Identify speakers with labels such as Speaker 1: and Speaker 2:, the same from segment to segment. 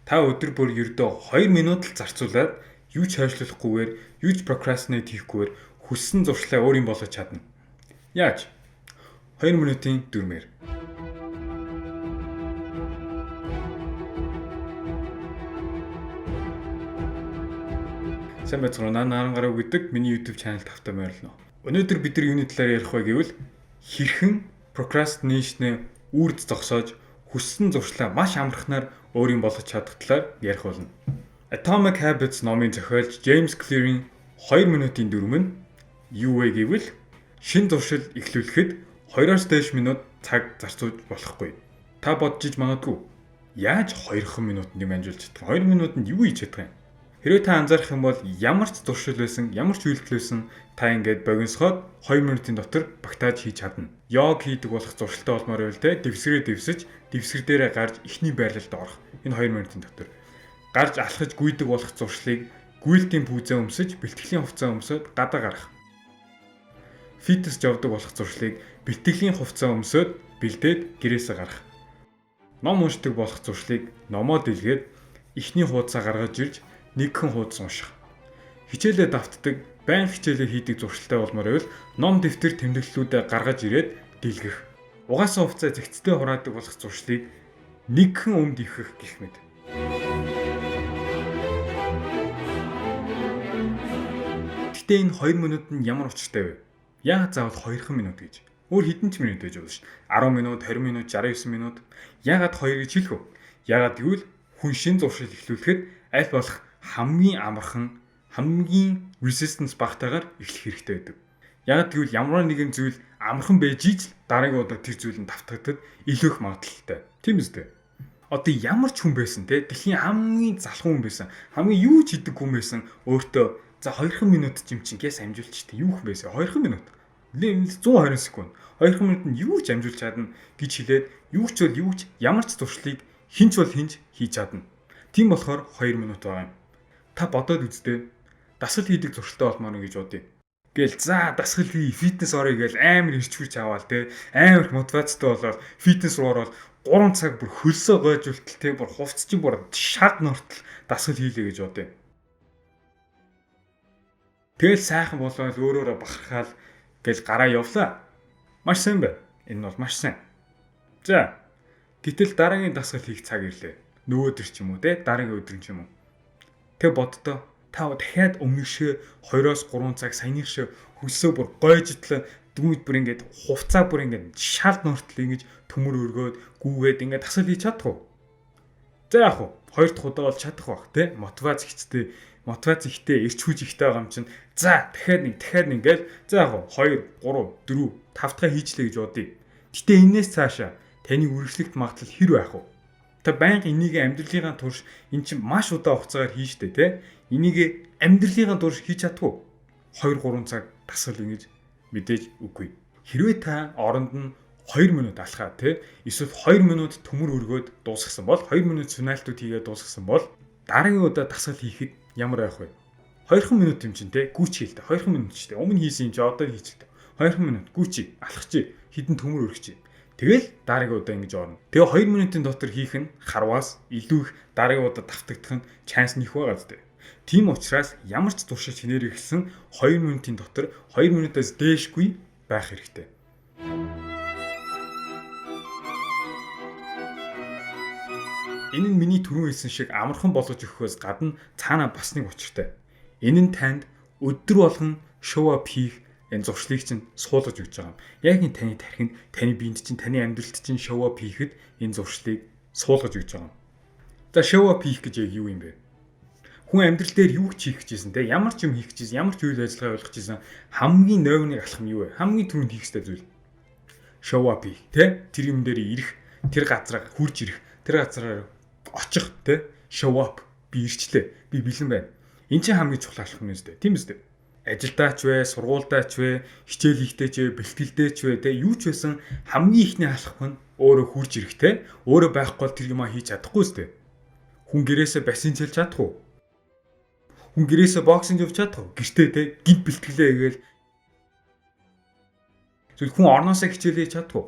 Speaker 1: Та өдөр бүр ердөө 2 минут л зарцуулаад юу ч хойшлуулахгүйгээр, юу ч procrastinate хийхгүйгээр хүссэн зуршлаа өөрийн болгож чадна. Яаж? 2 минутын дүрмээр. Сайн байцгаана. Наран гарав гэдэг миний YouTube channel тавтай байрлал. Өнөөдөр бид нар юуны талаар ярих вэ гэвэл хэрхэн procrastination-ы үрд зогсоож хүссэн зуршлаа маш амархнаар өөрийн болгож чадах талаар ярих болно. Atomic Habits номын зохиолч James Clear-ийн 2 минутын дүрм нь юу вэ гэвэл шин зуршил эхлүүлэхэд 2-оос дээш минут цаг зарцуулж болохгүй. Та бодож иж магадгүй яаж 2 минутанд юм амжуулж чадах вэ? 2 минутанд юу хийж чадах юм? Хэрвээ та анзаарах юм бол ямар ч зуршил байсан, ямар ч үйлдэл байсан та ингээд богиносгоод 2 минутын дотор багтааж хийж чадна. Йог хийдэг болох зуршилтай болмоор байвал те дэвсгэрээ дэвсэж, дэвсгэр дээрээ гарч эхний байрлалд орох. Энэ 2 минутын дотор. Гарч алхаж гүйдэг болох зуршлыг гүйлтийн пүүзээ өмсөж, бэлтгэлийн хувцас өмсөд гадаа гарах. Фитнес явдаг болох зуршлыг бэлтгэлийн хувцас өмсөд бэлдээд гэрээсээ гарах. Ном уншдаг болох зуршлыг номоо дэлгээд эхний хуудасаа гаргаж ирж нэгхэн хуудас унших. Хичээлээ давтдаг, байн хичээлээ хийдэг зуршилтай болмоор байвал ном дэвтэр тэмдэглэлүүдээ гаргаж ирээд дэлгэх. Угаасаа хувцас зэгцтэй хураадаг болох зуршлыг нэгхэн өмд ивхэх гэх мэт. Гэхдээ энэ 2 минут нь ямар учиртай вэ? Яагаад заавал 2 минут гэж? Өөр хэдэн ч минут байж болно шүү дээ. 10 минут, 20 минут, 69 минут. Яагаад 2 гэж хэлэх вэ? Яагаад гэвэл хүн шин зуршил эхлүүлэхэд аль болох хамгийн амархан, хамгийн resistance багтаагаар эхлэх хэрэгтэй байдаг. Яг гэвэл ямар нэгэн зүйл амархан байж ич дараагийн удаа тэр зүйл нь давтагдаад илүү их магадлалтай. Тийм үстэй. Одоо ямар ч хүн байсан те дэлхийн хамгийн залхуу хүн байсан, хамгийн юу ч хийдэг хүн байсан өөртөө за 2 минут ч юм чинь кэс амжуулчихтэй юу хүн байсан 2 минут. 120 секунд. 2 минутанд юу ч амжуулж чадна гэж хэлээд юу ч бол юу ч ямар ч зуршлыг хинч бол хинч хийж чадна. Тийм болохоор 2 минут байгаа юм. Та бодоод үзтээ дасгал хийдэг зуршилтай болмоор гэж бодъё. Гээл за дасгал хий, фитнес орё гээл амар ирч хүч аваал те амар мотивацтай болоод фитнес руу ороод 3 цаг бүр хөлсөө гойжуултал те бүр хувцс чинь бүр шад нортол дасгал хийлээ гэж бодъё. Тэгэл сайхан болоод өөрөөрөө бахархаал гээл гараа явлаа. Маш сайн байна. Энэ нь бол маш сайн. За гэтэл дараагийн дасгал хийх цаг ирлээ. Нөгөөдөр ч юм уу те дараагийн өдөр ч юм уу. Тэг боддоо та дахиад өмнөшөө 2-оос 3 цаг саяныхшээ хөлсөө бүр гойжтлаа дүүд бүр ингээд хувцаа бүр ингээд шалд нортол ингэж төмөр өргөөд гүүгээд ингээд дасгал хийж чадах уу? За яах вэ? 2 дахь удаа бол чадах бах те мотивац ихтэй ирч хүч ихтэй байгаа юм чинь за дахиад нэг гээл за яах вэ? 2 3 4 5 дахь хийчлээ гэж бодъё. Гэтэ энэс цаашаа таны үргэлжлэлт магадлал хэр байх вэ? Та байнга энийг амьдралынхаа турш эн чинь маш удаан хугацаагаар хийн штэ те. Энийг амьдралынхаа турш хийж чадахгүй. 2 3 цаг дасгал ингэж мэдээж үгүй. Хэрвээ та оронд нь 2 минут алхаа те эсвэл 2 минут төмөр өргөөд дуусгасан бол 2 минут сүнэлтүүд хийгээд дуусгасан бол дараагийн удаа дасгал хийхэд ямар байх вэ? 2 минут юм чинь те гүйч хийлтэй 2 минут ч те өмнө хийсэн юм чи одоо хийчихлээ. 2 минут гүйч алхах хідэн төмөр өргөж. Тэгэл дараагийн удаа ингэж орно. Тэгээ 2 минутын дотор хийх нь харваас илүү их дараагийн удаа давтагдах нь шанс нэх байгаа зү. Тийм учраас ямар ч туршил чинээр ихсэн 2 минутын дотор 2 минутаас дээшгүй байх хэрэгтэй. Энэ нь миний түрүүн хэлсэн шиг амархан болгож өгөхөөс гадна цаанаа бас нэг учиртай. Энэ нь танд өдөр болгон show up хийх энэ зуршлыг чинь суулгаж өгч байгаа юм. Яг энэ таны тархинд, таны биед чинь, таны амьдралд чинь show up хийхэд энэ зуршлыг суулгаж өгч байгаа юм. За show up хийх гэж яг юу юм бэ? Хүн амьдрал дээр юу ч хийх гэжсэн те ямар ч юм хийх гэжсэн, ямар ч үйл ажиллагаа явуулах гэжсэн хамгийн нойрны алхам юу вэ? Хамгийн түрүүнд хийх ёстой зүйл. Show up хийх те тэр юм дээр ирэх, тэр газараа хурж ирэх, тэр газараа очих те show up би ирчлээ. Би бэлэн байна. Энд чинь хамгийн чухал алхам юм зү. Тийм үстэй. Ажилдаач вэ, сургуульдаач вэ, хичээл хийхтэй ч вэ, бэлтгэлдээ ч вэ, тэ юу ч байсан хамгийн ихний алхам нь өөрөө хурж ирэхтэй. Өөрөө байхгүй бол тэр юмаа хийж чадахгүй зү. Хүн гэрээсээ бассейн цэлж чадах уу? Хүн гэрээсээ боксинг явж чадах уу? Гэртээ тэ гинт бэлтгэлээ хийгээл. Зөв хүн орноосоо хичээл хийж чадах уу?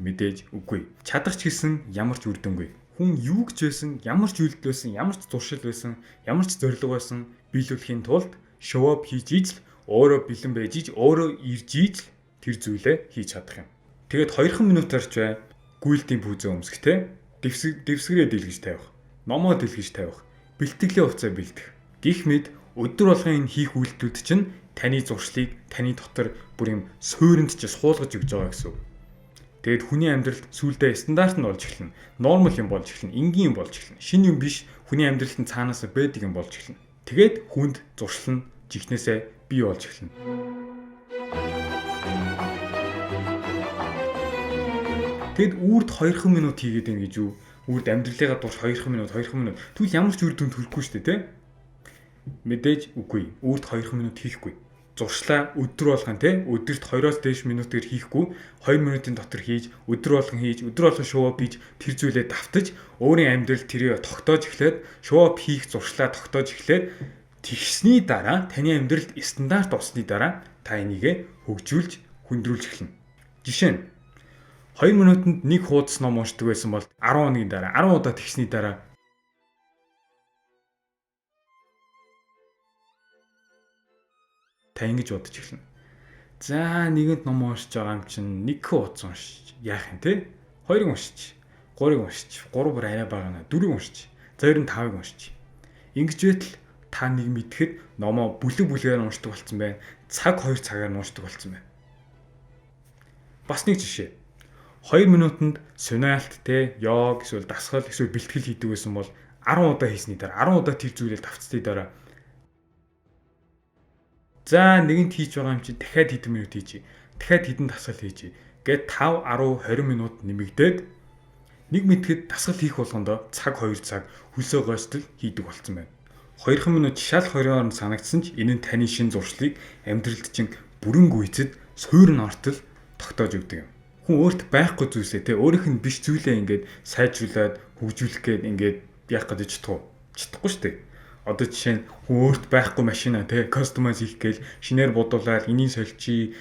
Speaker 1: Мэдээж үгүй. Чадах ч гэсэн ямар ч үр дүнгүй. хүн юу гэж байсан, ямар ч үйлдэл байсан, ямар ч зуршил байсан, ямар ч зорилго байсан биелүүлэхийн тулд show up хийж ижил өөрөө бэлэн байж иж өөрөө ирж ижил тэр зүйлээ хийж чадах юм. Тэгээд 2 минут орч бай гүйлтийн пүүзээ өмсөх те дэвсгэрээ дэлгэж тавих, номоо дэлгэж тавих, бэлтгэлийн хувцас бэлдэх. Гэх мэд өдөр болгон энэ хийх үйлдэлүүд чинь таны зуршлыг таны дотор бүр юм суурьнд ч суулгаж өгч байгаа гэсэн үг. Тэгэд хүний амьдралд сүулдэ стандарт нь болж эхэлнэ. Нормал юм болж эхэлнэ. Энгийн юм болж эхэлнэ. Шинэ юм биш хүний амьдралд нь цаанаас байдаг юм болж эхэлнэ. Тэгээд хүнд зуршил нь жихнээсээ бий болж эхэлнэ. Тэгэд үрд 2 минут хийгээд байна гэж юу? Үрд амьдралыгаа дурш 2 минут. Тэгвэл ямар ч үр дүнд хүрэхгүй шүү дээ, тэ? Мэдээж үгүй. Үрд 2 минут хийхгүй. Зуршлаа өдөр болгон те өдөрт 2-оос дээш минутээр хийхгүй 2 минутын дотор хийж өдөр болгон show up хийж тэр зүйлээ давтаж өөрийн амьдрал тэрийг тогтоож эхлээд show up хийх зуршлаа тогтоож эхлээд тэгсний дараа таны амьдралд стандарт болсны дараа та энийг хөгжүүлж хүндрүүлж эхэлнэ. Жишээ нь 2 минутанд нэг хуудас ном уншдаг байсан бол 10 хоногийн дараа 10 удаа тэгсний дараа та ингэж бодож эхэлнэ. За нэгэнд ном уншиж байгаа юм чинь нэг хуудас уншиж яах юм те? 2-ыг уншиж, 3-ыг уншиж, 3 бүр арай бага наа 4-ыг уншиж, за ер нь 5-ыг уншиж. Ингэж байтал та нэг мэдхэд номоо бүлэгээр уншдаг болсон байна. Цаг 2 цагаар уншдаг болсон байна. Бас нэг жишээ. 2 минутанд сунаалт те йог эсвэл дасгал эсвэл бэлтгэл хийдэг байсан бол 10 удаа хийсний дараа 10 удаа тэр зүйлээ давцсны дараа за нэгэнт хийж байгаа юм чи дахиад хэдэн минут хийжий. Дахиад хэдэн дасгал хийжий. Гэт 5, 10, 20 минут нэмэгдээд нэг мэдхэд дасгал хийх болгондоо цаг 2 цаг хөлсөө гойстол хийдэг болсон байна. 2 минут шал 20-оор санагдсан ч энэ нь таны шин зуршлыг амьдралд чинь бүрэн гүйцэд суурь нь ортол тогтоож өгдөг юм. Хүн өөрт байхгүй зүйлсээ те өөрийнх нь биш зүйлээ ингээд сайжруулад хөгжүүлэх гээд ингээд яах гэж чадахгүй шүү дээ. Одоо жишээ нь хүн өөрт байхгүй машина те кастомайз хийх гээл шинээр бодуулаад энийг сольчий,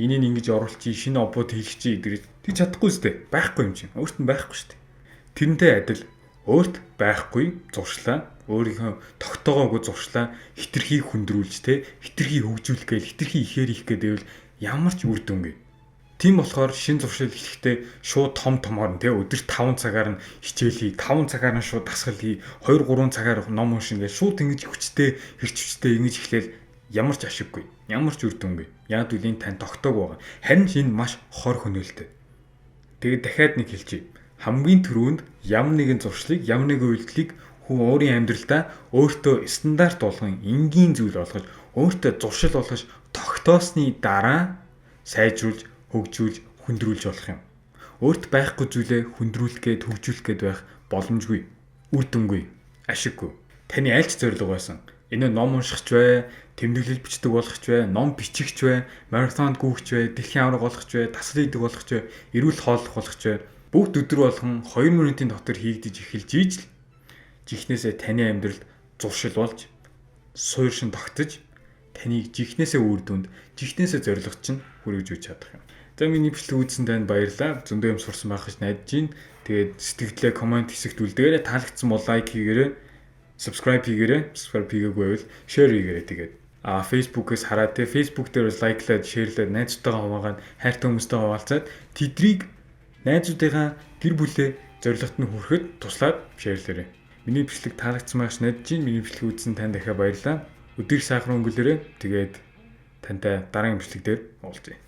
Speaker 1: энийг ингэж оруулчий, шинэ обод хийлгчий гэдэг тэг чадахгүй шүү дээ. Байхгүй юм чинь. Өөрт нь байхгүй шүү дээ. Тэрнтэй адил өөрт байхгүй зуршлаа, өөрийнхөө тогтоогоогүй зуршлаа хитрхи хүндрүүлж те хитрхи хөгжүүлэх гээл хитрхи ихээр их гэдэг нь ямар ч үр дүнгүй. Тийм болохоор шин зуршил эхлэхдээ шууд томоор нь өдөр 5 цагаар нь хичээл хий, 5 цагаар нь шууд дасгал хий, 2-3 цагаар ном уншин гэж шууд ингэж хүчтэй, хэрчвчтэй ингэж эхлээл ямар ч ашиггүй, ямар ч үр дүнгүй. Яг үл энэ тань тогтоог байгаа. Харин энэ маш хор хөнөөлтэй. Тэгээд дахиад нэг хэлчихье. Хамгийн түрүүнд ямар нэгэн зуршлыг, ямар нэгэн үйлдэлийг хүн өөрийн амьдралдаа өөртөө стандарт болгон, энгийн зүйл болгож, өөртөө зуршил болгож тогтоосны дараа сайжруулж хөгжүүлж, хүндрүүлж болох юм. Өөрт байхгүй зүйлээ хүндрүүлэх гээд хөгжүүлэх гээд байх боломжгүй, үр дүнгүй, ашиггүй. Таны аль ч зорилго байсан. Энэ ном уншихч бай, тэмдэглэл бичдэг болгоч бай, ном бичихч бай, марафонд гүйхч бай, дэлхийн авраг болгоч бай, дасгал хийдэг болгоч бай, эрүүл хооллох болгоч бай. Бүгд өдөр болгон 2 минутын дотор хийгдэж эхэлж ийж л жихнээсээ таны амьдралд зуршил болж, суурь шин тогтож, таныг жихнээсээ үр дүнд, жихнээсээ зорилгот чинь хүргэж өгч чадах юм. За миний бичлэг үзсэн танд баярлалаа. Зөндөө юм сурсан байх гэж найдаж байна. Тэгээд сэтгэлдээ комент хэсэгт үлдээгээрэй. Таалагдсан бол лайк хийгээрэй. Subscribe хийгээрэй. Subscribe хийгээгүй байвал share хийгээрэй. Тэгээд Facebook-ээс хараад те Facebook дээр бас лайклаад, шеэрлээд найзуудтайгаа хуваагаад, хайртай хүмүүстэйгээ хуваалцаад тэдрийг найзуудынхаа гэр бүлээ зорилгот нь хүрэхэд туслаад шеэрлээрэй. Миний бичлэг таалагдсан байх гэж найдаж байна. Миний бичлэг үзсэн танд дахиад баярлалаа. Өдрийг сайхан өнгөрөөрэй. Тэгээд тантай дараагийн бичлэг дээр уулзъя.